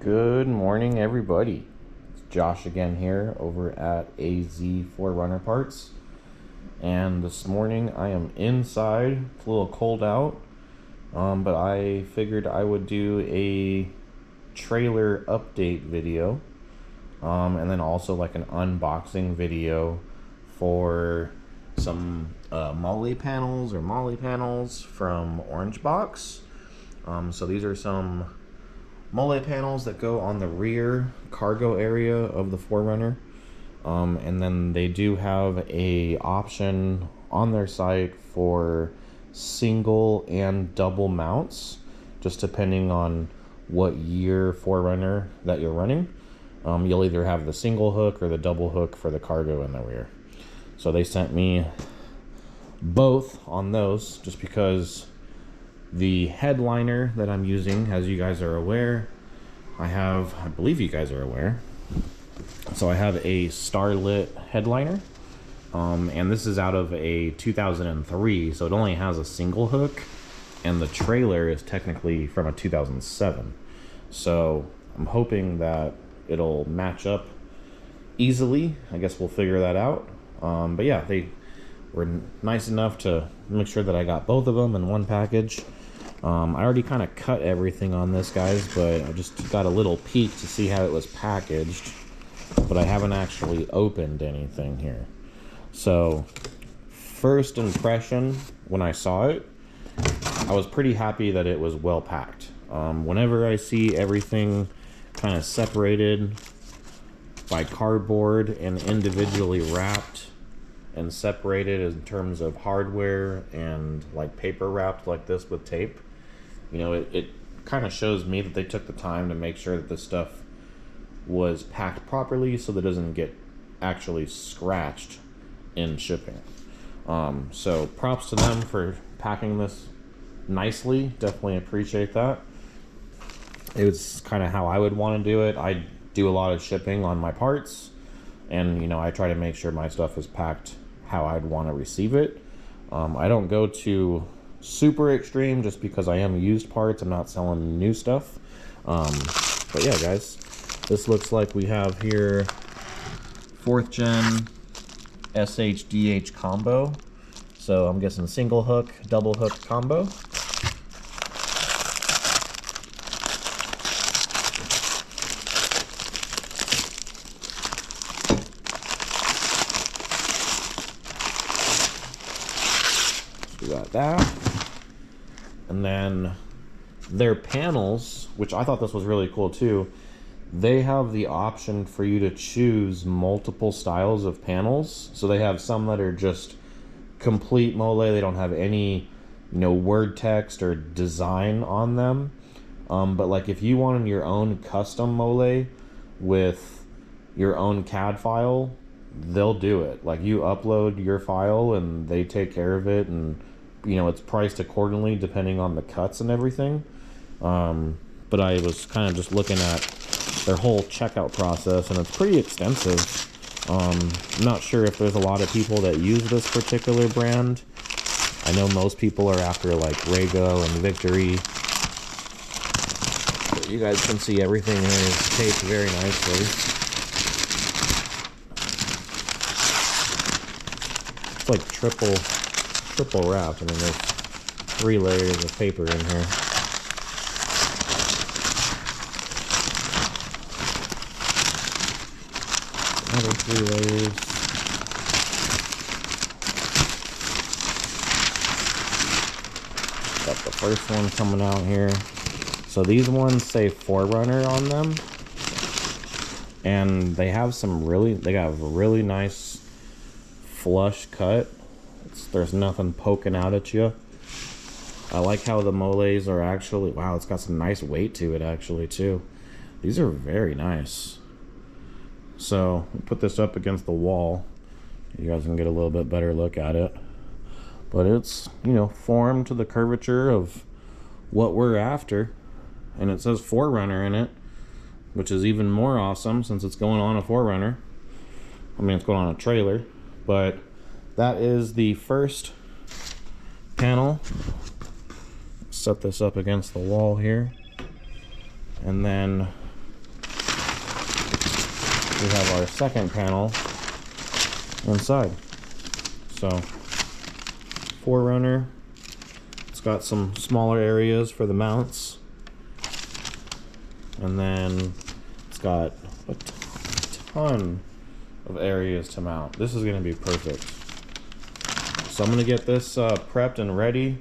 Good morning, everybody. It's Josh again here over at AZ 4Runner Parts. And this morning I am inside. It's a little cold out, but I figured I would do a trailer update video, and then also like an unboxing video for some Molle panels from Orange Boxx. So these are some Molle panels that go on the rear cargo area of the 4Runner, and then they do have a option on their site for single and double mounts, just depending on what year 4Runner that you're running. You'll either have the single hook or the double hook for the cargo in the rear. So they sent me both on those just because the headliner that I'm using, as you guys are aware, I believe you guys are aware, so I have a Starlit headliner, and this is out of a 2003, so it only has a single hook, and the trailer is technically from a 2007. So I'm hoping that it'll match up easily. I guess we'll figure that out. But yeah, they were nice enough to make sure that I got both of them in one package. I already kind of cut everything on this, guys, but I just got a little peek to see how it was packaged, but I haven't actually opened anything here. So first impression when I saw it, I was pretty happy that it was well packed. Whenever I see everything kind of separated by cardboard and individually wrapped and separated in terms of hardware and like paper wrapped like this with tape, you know, it kind of shows me that they took the time to make sure that this stuff was packed properly so that it doesn't get actually scratched in shipping. So props to them for packing this nicely. Definitely appreciate that. It was kind of how I would want to do it. I do a lot of shipping on my parts, and you know, I try to make sure my stuff is packed how I'd want to receive it. I don't go to super extreme just because I am used parts. I'm not selling new stuff. But yeah, guys, this looks like we have here 4th gen SHDH combo. So I'm guessing single hook, double hook combo. We got that, and then their panels, which I thought this was really cool too, they have the option for you to choose multiple styles of panels. So they have some that are just complete Molle, they don't have any, you know, word text or design on them, but like if you wanted your own custom Molle with your own CAD file, they'll do it. Like you upload your file and they take care of it, and you know, it's priced accordingly depending on the cuts and everything. But I was kind of just looking at their whole checkout process, and it's pretty extensive. I'm not sure if there's a lot of people that use this particular brand. I know most people are after like Rego and Victory. But you guys can see everything here is taped very nicely. It's like triple wrapped. I mean, there's 3 layers of paper in here. Another 3 layers. Got the first one coming out here. So these ones say 4Runner on them, and they have they got a really nice flush cut. There's nothing poking out at you. I like how the Molles are actually, wow, it's got some nice weight to it actually too. These are very nice. So I'll put this up against the wall. You guys can get a little bit better look at it. But it's, you know, formed to the curvature of what we're after. And it says 4Runner in it, which is even more awesome since it's going on a 4Runner. I mean, it's going on a trailer, but that is the first panel. Set this up against the wall here. And then we have our second panel inside. So 4Runner, it's got some smaller areas for the mounts, and then it's got a ton of areas to mount. This is going to be perfect. So I'm going to get this prepped and ready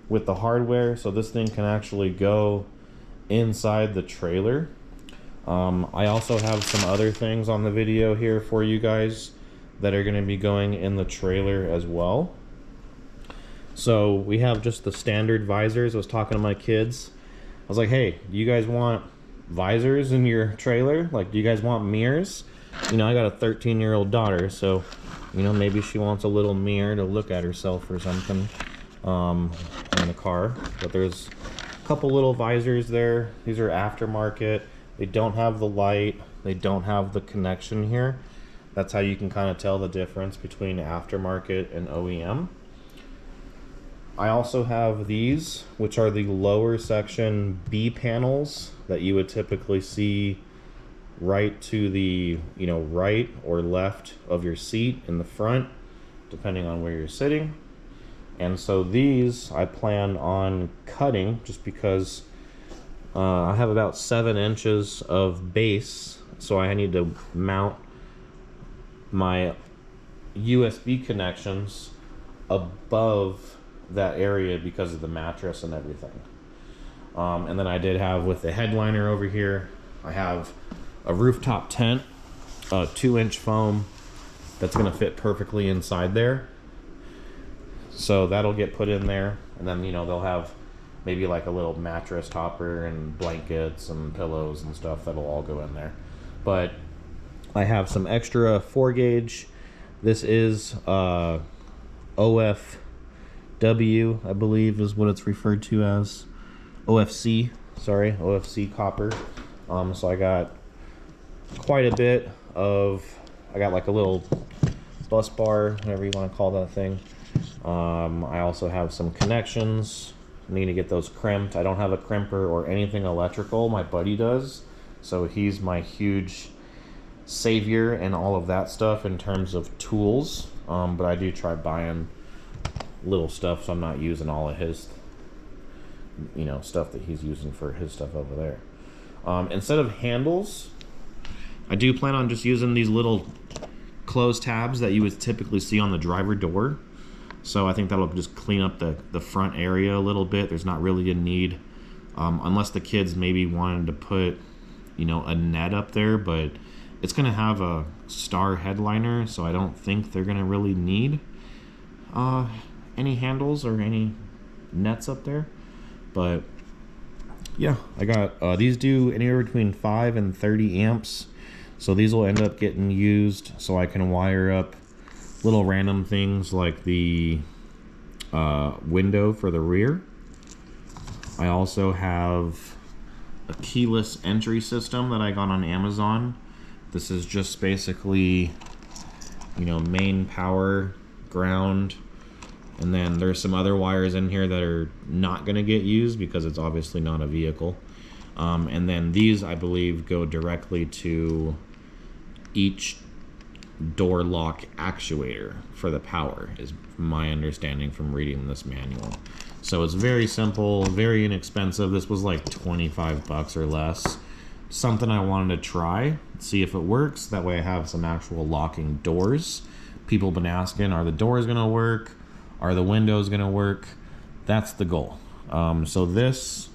with the hardware so this thing can actually go inside the trailer. I also have some other things on the video here for you guys that are going to be going in the trailer as well. So we have just the standard visors. I was talking to my kids. I was like, hey, do you guys want visors in your trailer? Like, do you guys want mirrors? You know, I got a 13-year-old daughter, so, you know, maybe she wants a little mirror to look at herself or something in the car. But there's a couple little visors there. These are aftermarket. They don't have the light. They don't have the connection here. That's how you can kind of tell the difference between aftermarket and OEM. I also have these, which are the lower section B panels that you would typically see right to the, you know, right or left of your seat in the front, depending on where you're sitting. And so these I plan on cutting just because I have about 7 inches of base, so I need to mount my USB connections above that area because of the mattress and everything. And then I did have, with the headliner over here, I have a rooftop tent, a 2-inch foam that's going to fit perfectly inside there. So that'll get put in there, and then, you know, they'll have maybe like a little mattress topper and blankets and pillows and stuff that'll all go in there. But I have some extra 4-gauge. This is OFW, I believe is what it's referred to as. OFC, sorry, OFC copper. So I got quite a bit of, I got like a little bus bar, whatever you want to call that thing. I also have some connections. I need to get those crimped. I don't have a crimper or anything electrical. My buddy does. So he's my huge savior and all of that stuff in terms of tools. But I do try buying little stuff so I'm not using all of his, you know, stuff that he's using for his stuff over there. Instead of handles, I do plan on just using these little closed tabs that you would typically see on the driver door. So I think that'll just clean up the front area a little bit. There's not really a need, unless the kids maybe wanted to put, you know, a net up there, but it's gonna have a star headliner, so I don't think they're gonna really need any handles or any nets up there. But yeah, I got these do anywhere between 5 and 30 amps, so these will end up getting used so I can wire up little random things like the window for the rear. I also have a keyless entry system that I got on Amazon. This is just basically, you know, main power, ground, and then there's some other wires in here that are not going to get used because it's obviously not a vehicle. And then these, I believe, go directly to each door lock actuator for the power, is my understanding from reading this manual. So it's very simple, very inexpensive. This was like 25 bucks or less. Something I wanted to try, see if it works. That way I have some actual locking doors. People have been asking, are the doors gonna work? Are the windows gonna work? That's the goal. So this,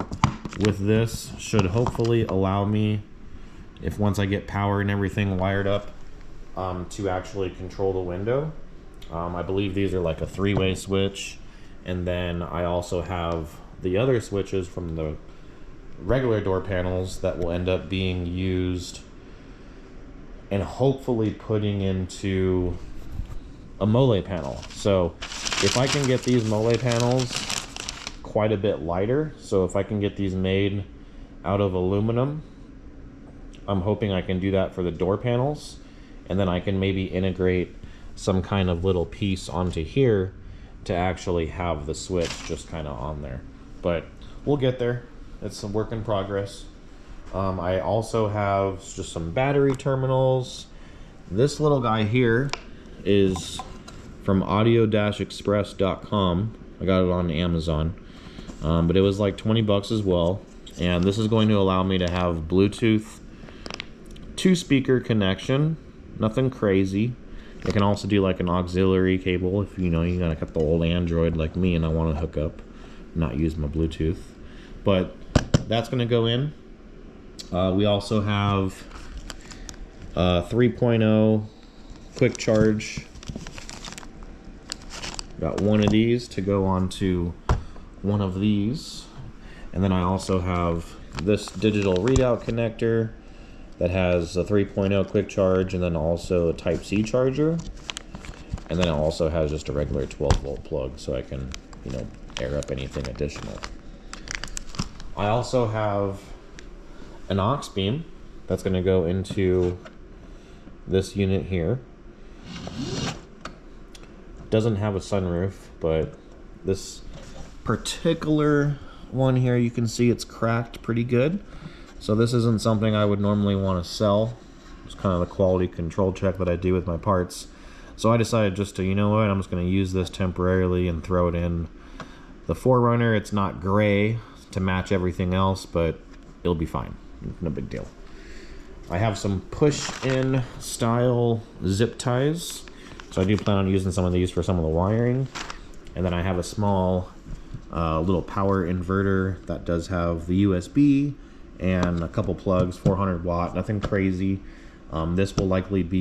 with this, should hopefully allow me, if once I get power and everything wired up, to actually control the window. I believe these are like a 3-way switch, and then I also have the other switches from the regular door panels that will end up being used and hopefully putting into a Molle panel. So if I can get these Molle panels quite a bit lighter, so if I can get these made out of aluminum, I'm hoping I can do that for the door panels. And then I can maybe integrate some kind of little piece onto here to actually have the switch just kind of on there. But we'll get there. It's a work in progress. I also have just some battery terminals. This little guy here is from audio-express.com. I got it on Amazon, but it was like 20 bucks as well. And this is going to allow me to have Bluetooth 2-speaker connection, nothing crazy. It can also do like an auxiliary cable if you know you got the old Android like me and I want to hook up, not use my Bluetooth. But that's going to go in. We also have 3.0 quick charge. Got one of these to go onto one of these. And then I also have this digital readout connector that has a 3.0 quick charge and then also a Type-C charger. And then it also has just a regular 12-volt plug so I can, you know, air up anything additional. I also have an aux beam that's going to go into this unit here. Doesn't have a sunroof, but this particular one here, you can see it's cracked pretty good. So this isn't something I would normally want to sell. It's kind of the quality control check that I do with my parts. So I decided just to, you know what, I'm just going to use this temporarily and throw it in the 4Runner. It's not gray to match everything else, but it'll be fine. No big deal. I have some push-in style zip ties. So I do plan on using some of these for some of the wiring. And then I have a small little power inverter that does have the USB and a couple plugs, 400 watt, nothing crazy. This will likely be